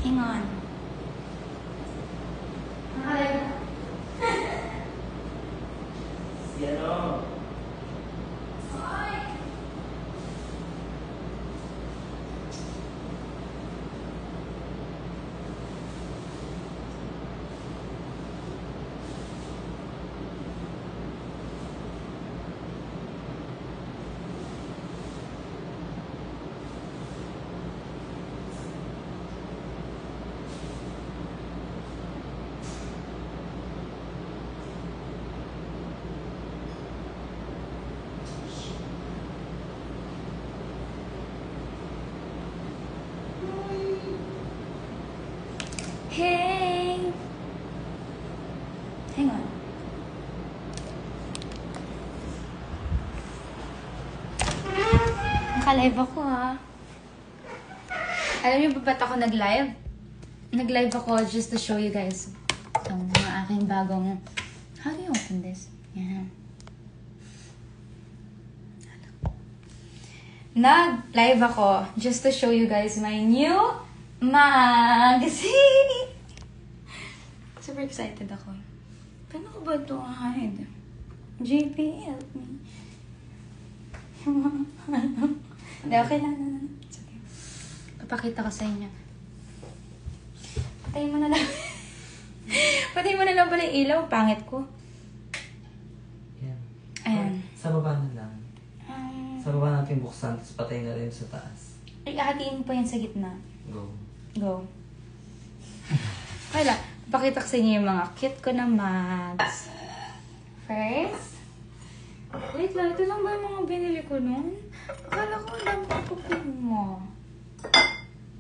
Hang on. Si ano? Hey! Hang on. Naka-live ako Alam niyo ba ba't ako nag-live? Nag-live ako just to show you guys itong mga aking bagong... How do you open this? Yan. Nag-live ako just to show you guys my new magazine! Super excited ako. Paano ko ba ito hide? JP, help me. Hindi, okay lang. It's okay. Papakita ko sa inyo. Patayin mo na lang. Patayin mo na lang pala yung ilaw. Pangit ko. Yan. Ayan. Sa baba na lang. Sa baba natin buksan, tapos patay na rin sa taas. Hatiin mo pa yan sa gitna. Go. Go. Wala. Pakita ko sa inyo yung mga cute ko na mags. First. Wait lang. Ito lang ba yung mga binili ko nun? Akala ko ang dami ko mo.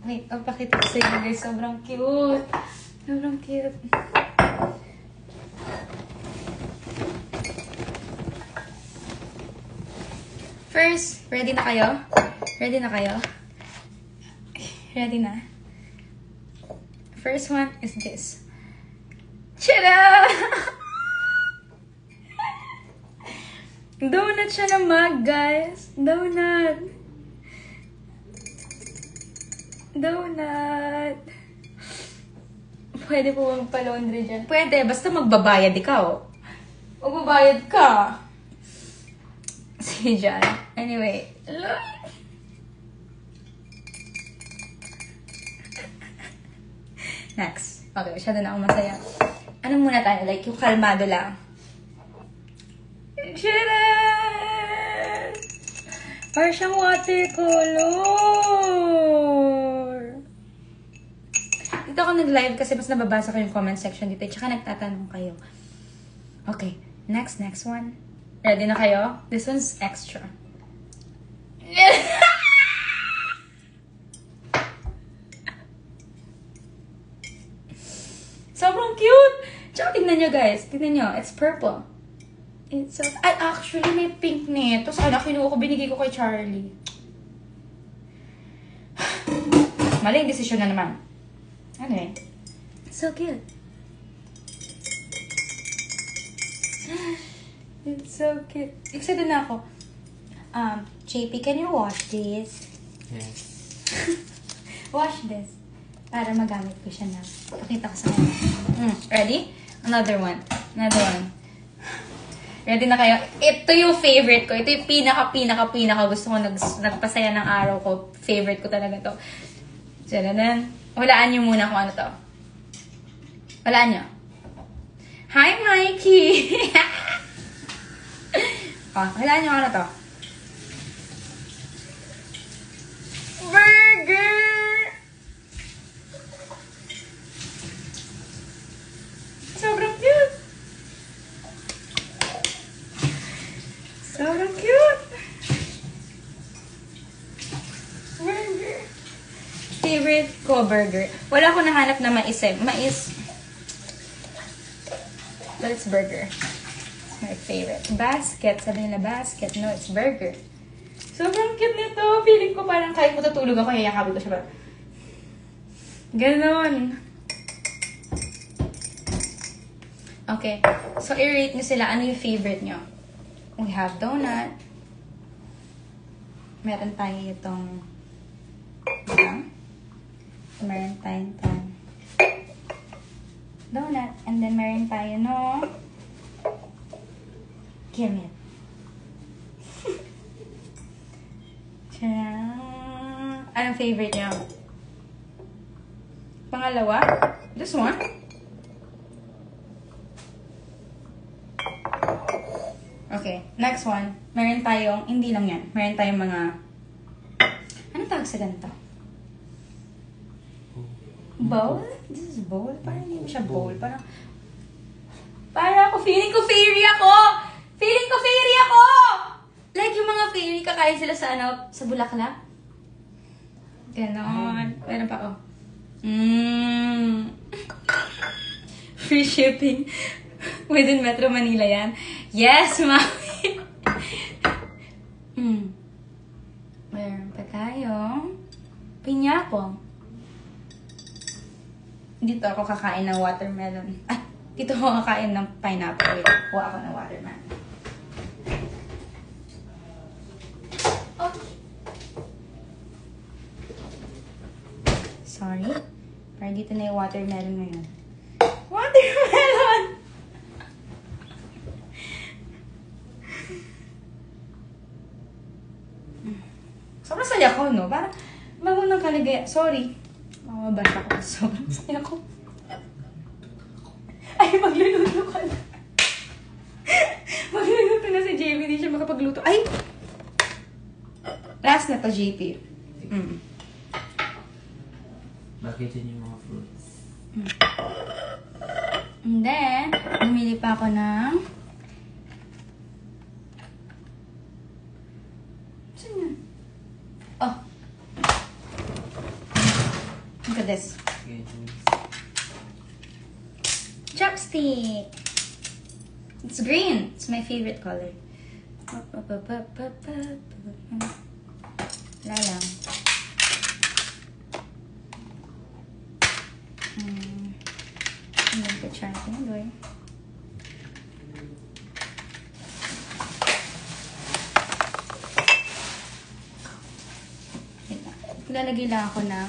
Wait. Pakita ko sa inyo guys. Sobrang cute. Sobrang cute. First. Ready na kayo? Ready na kayo? Ready na? First one is this. Tada! Donut siya na mug, guys. Donut. Donut. Pwede po magpa-laundry dyan. Pwede, basta magbabayad ikaw. Magbabayad ka. Sige dyan. Anyway. Next. Okay, masyado na akong masaya. Ano muna tayo? Like, yung kalmado lang. Shit! Parang siyang watercolor. Dito ako nag-live kasi mas nababasa ko yung comment section dito. Tsaka nagtatanong kayo. Okay. Next one. Ready na kayo? This one's extra. Sobrang cute! Tsaka tignan nyo guys. Tignan nyo. It's purple. It's so... Ay, actually, may pink nito. Sana kinuha ko, binigay ko kay Charlie. Mali yung desisyon na naman. Anyway. So cute. It's so cute. Excited na ako. JP, can you wash this? Yes. Wash this. Para magamit ko siya na. Pakita ko sa kanya. Ready? Another one. Ready na kayo? Ito yung favorite ko. Ito yung pinaka gusto ko nagpasaya ng araw ko. Favorite ko talaga to. Tadadan. Walaan nyo muna kung ano to. Walaan nyo. Hi, Mikey! Walaan nyo ano to. Burger! Sobrang cute! Sobrang cute! Burger! Favorite ko, burger. Wala ko nahanap na mais eh. Mais. But it's burger. It's my favorite. Basket. Sabi nila basket. No, it's burger. Sobrang cute nito. Feeling ko parang kahit matutulog ako, yayakapin ko siya ba? Ganon. Okay. So, i-rate nyo sila. Ano yung favorite nyo? We have donut. Meron tayo itong Meron tayong donut. And then meron tayo no Gimme. Tcharam! Anong favorite niyo? Pangalawa? This one? Okay, next one. Meron tayong, hindi lang yan. Meron tayong mga, ano tawag sa ganito? Bowl? This is bowl? Parang hindi mo siya bowl. Parang ako, feeling ko fairy ako! Feeling ko fairy ako! Like yung mga fairy, kakain sila sa sa bulaklak. Ganon. Meron pa ako. Free shipping. Within Metro Manila yan. Yes, mami! Meron pa tayong piñapong. Dito ako kakain ng watermelon. Dito ako kakain ng pineapple. Wait, kuha ako ng watermelon. Okay. Sorry. Pero dito na yung watermelon ngayon. Watermelon! Sobrang saya ko, no? Parang bago ng kaligaya. Sorry. Mamabasa ko. Sobrang saya ko. Ay, magluluto ka na. Magluluto na si JP. Hindi siya makapagluto. Ay! Last na to, JP. Bakit yun yung mga fruits? And then, bumili pa ako ng... Saan yun? Oh. Look at this. Chopstick. It's green. It's my favorite color. Wala lang. I'm going to try it. Lalagay lang ako ng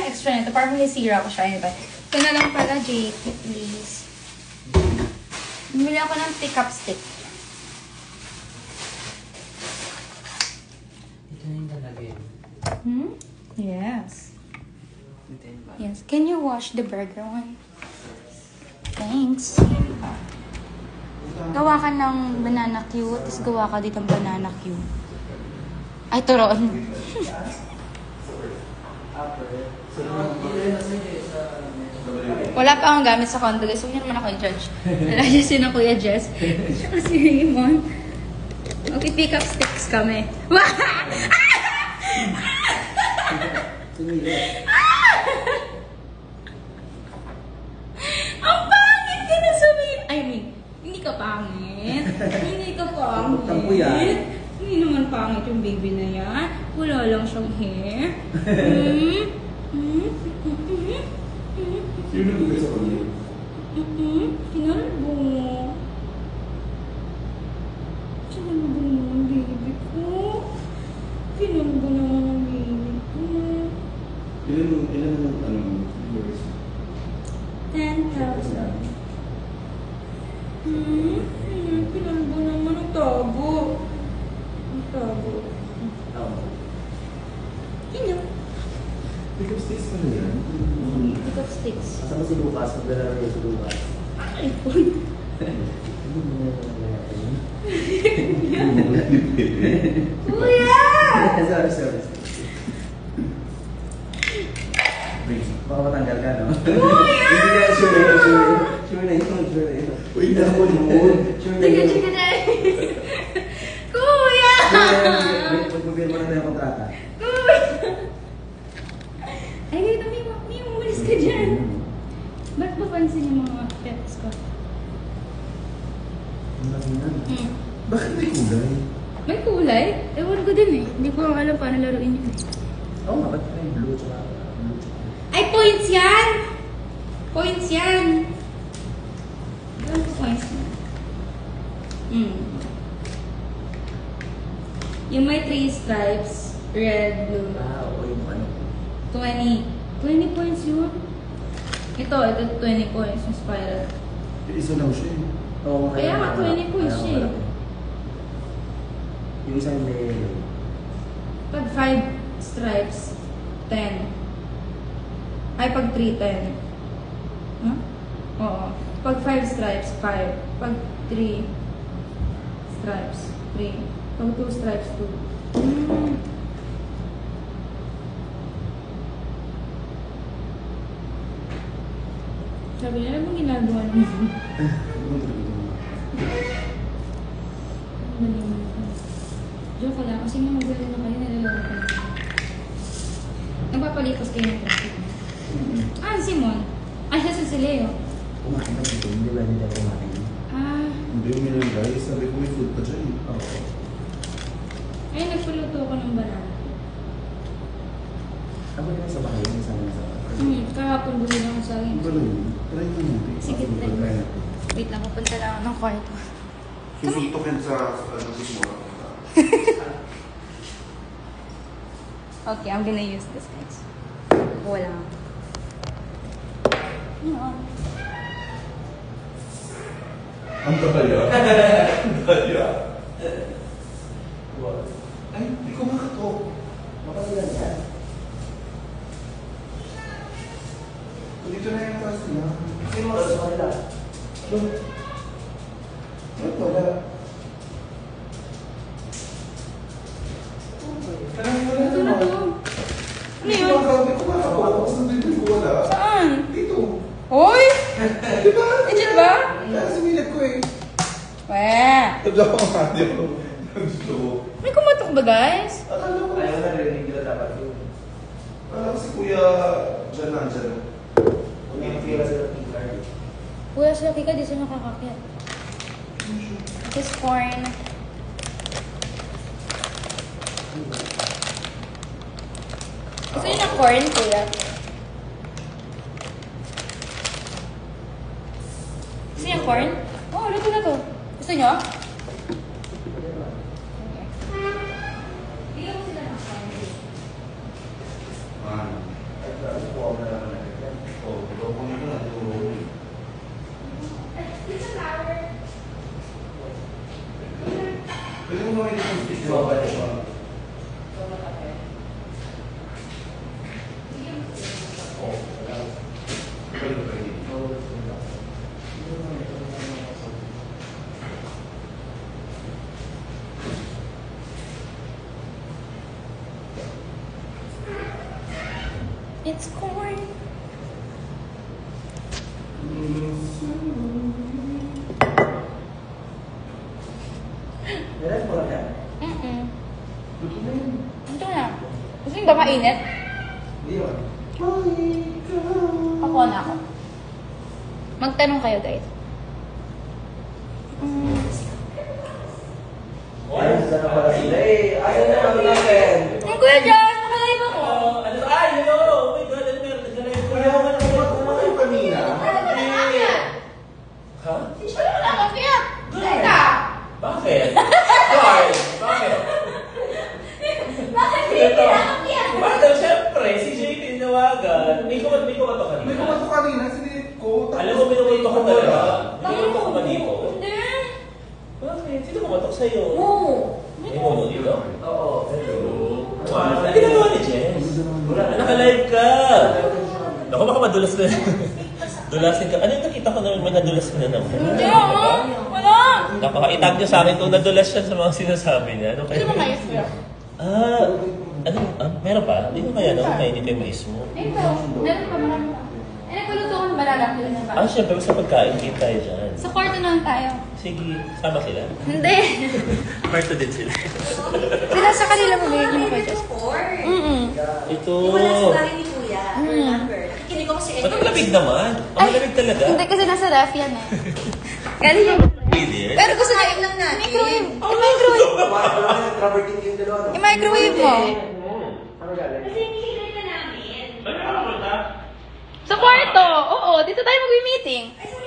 extra nito. Parang may sira ko siya. Ito na lang pala, JP, please. Bumili ako ng pick-up stick. Ito na yung lalagay. Yes. Yes. Can you wash the burger one? Thanks. Gawa ka ng banana Q, tapos gawa ka dito ng banana Q. Ay, turon. Wala pa akong gamit sa condo, guys. Huwag niyo naman ako i-judge. Nalajasin na Kuya Jess. Siya kasi Raymond. Okay, pick up sticks kami. Ang pangit ka na sabihin. I mean, hindi ka pangit. Hindi ka pangit. Hindi naman pangit yung baby na yan. Wala lang siyang hair. Sino nag-bigay sa kanya? Kinalbo. Kinalbo naman ang baby ko. Kinalbo naman ang baby ko. Ilan ang viewers? 10,000. Kinalbo naman ang tabo. Ang tabo. Kinalbo. Pick up sticks ka na yan? Pick up sticks. Kasama si Lucas, magdala rin si Lucas. Ay, po. Kuya! Sorry. Baka matanggal ka, no? Kuya! Hindi na, sure na yun. Uy, naman mo. Sure na yun. Sige na. Kuya! Magpapil mo na yung kontrata. Ay, dito, may umalis ka dyan. Ba't papansin yung mga pets ko? Bakit may kulay? May kulay? Ewan ko din eh. Hindi ko alam paano laruin yun eh. Oo nga, ba't may blue tsaka blue? Ay, points yan! Points yan! Ewan ko points yan. Yung may 3 stripes, red, blue. Oo, yung ano. 20. 20 points yun? Ito 20 points yung spiral. Isa lang siya eh. Oo, Kaya nga, 20 points siya eh. Yung isang may... Pag 5 stripes, 10. Ay, pag 3, 10. Huh? Oo. Pag 5 stripes, 5. Pag 3 stripes, 3. Pag 2 stripes, 2. Sabi niya, ano bang ginagawa niyo? Joke lang, kasi nga magulo na kayo, nalalaro ko na. Nagpapalipas kayo ng traffic. Ah, si Simon. Ay, siya si Leo. Kumain na dito, hindi ba nila kumain? Ah, Hindi mo lang guys, sabi ko may food pa dyan eh. Oo. ay, nagpuluto ko ng banana. Ako na sa bahay, isang nasa bahay. Kahapon bumili ako sa akin. Ang galing yun. Try mo natin. Sige, Ako, try. try natin. Wait lang, pupunta lang ako ng kwarto. Susuntukin sa ano gusto mo. Okay, I'm gonna use this, guys. Wala. No. Ang kapalya. Ang kapalya. Ay, hindi ko makatok. Makailan yan? Dito na yung taas nila. Sino mo sa kanila? Ba't wala? Ito na to. Ano yun? Hindi ko makatok. Kasi dito ko wala. Saan? Dito. Hoy! Di ba? Legit ba? Kaya sumilip ko eh. Weh! Ito ako nga. Di ba? Gusto ko. May kumatok ba, guys? Akala ko. Ayaw na rin, hindi na dapat yun. Akala ko si Kuya dyan na, dyan. Kung yung pira sila ng card. Kuya, sa laki ka, di siya nakakakit. This corn. Gusto niyo ng corn, kuya? Gusto niyo ng corn? Oo, luto na to. Gusto niyo? Bigyan mo sila ng corn. Ay, grabe po ako na lang na. Oh, ito ko nito na. Pwede mo naman itong stick Di ba ba ito? Oo. Pwede mo pwede. It's corn. Meron mo lang yan? Luto na yun. Ito na. Gusto niyo ba mainit? Hindi yun. Pakuha na ako. Magtanong kayo, guys. Ayun, sila na pala sila eh. Asan na kami natin? Ang kuya dyan, makalive ako. Ano? Ay, hello! Oh my God, ano meron? Nag-live ko Kuya, lang. ano ba kayo kanina? Ha? Siya na lang, kaya. Teka. Bakit? Bakit? Bakit? Bakit Ito. Bakit? Siyempre, si JP tinawagan. May kumato ka May kanina. kumato kanina, sinilip ko. Alam mo, minukuto ka talaga. Minukuto ka ba dito? Hindi. Bakit? Sino kumatok sa'yo? Oo. May momo dito? Oo. Ano ginagawa ni Jess? Naka-live ka! Naku, baka madulas na. Dulasin ka. Ano yung nakita ko naman may nadulas ka na naman? Hindi ako. Wala. Napaka-itag niyo sa akin kung nadulas siya sa mga sinasabi niya. Ano Ano ba kaya? kayo? Meron pa? Hindi mo kaya naman mainit yung mismo. Ito. Meron pa, marami pa. Eh, nagpaluto ko ng banana. Pila na ba? Siyempre, basta pagkain, keep tayo dyan. Sa kwarto na lang tayo. Sige, sama sila. Hindi. Kwarto din sila. Sila sa kanila mabigyan yung kwarto. Ito. Wala sa bahay ni Kuya. Remember? Nakikinig ako si Ba't ang lamig naman? Ang lamig talaga. Hindi kasi nasa ref yan eh. Galing yung... Really? Pero gusto na lang natin. i-microwave. I-microwave. Traverting yung dalawa. I-microwave mo. Ano galing? Kasi hinihinay ka namin. Sa kwarto. Oo, dito tayo mag-meeting.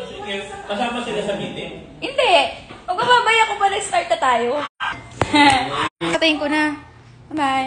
Sige, kasama sila sa meeting. Hindi. Magpapabay ako pa nag-start na tayo. Patayin ko na. Bye.